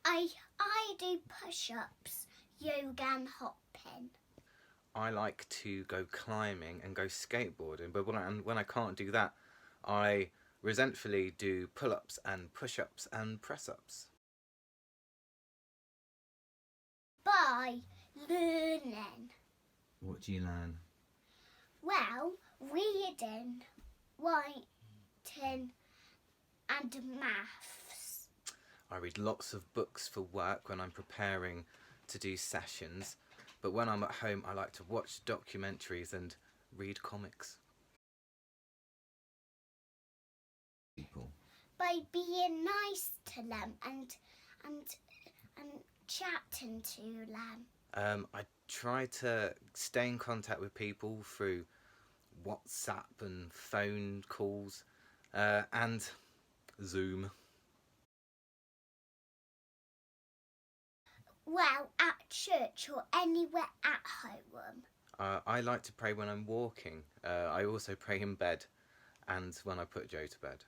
I do push-ups, yoga and hopping. I like to go climbing and go skateboarding, but when I can't do that, I resentfully do pull-ups and push-ups and press-ups. By learning. What do you learn? Well, reading, writing and maths. I read lots of books for work when I'm preparing to do sessions, but when I'm at home I like to watch documentaries and read comics. People. By being nice to them and chatting to them. I try to stay in contact with people through WhatsApp and phone calls and Zoom. Well, at church or anywhere at home. I like to pray when I'm walking. I also pray in bed and when I put Joe to bed.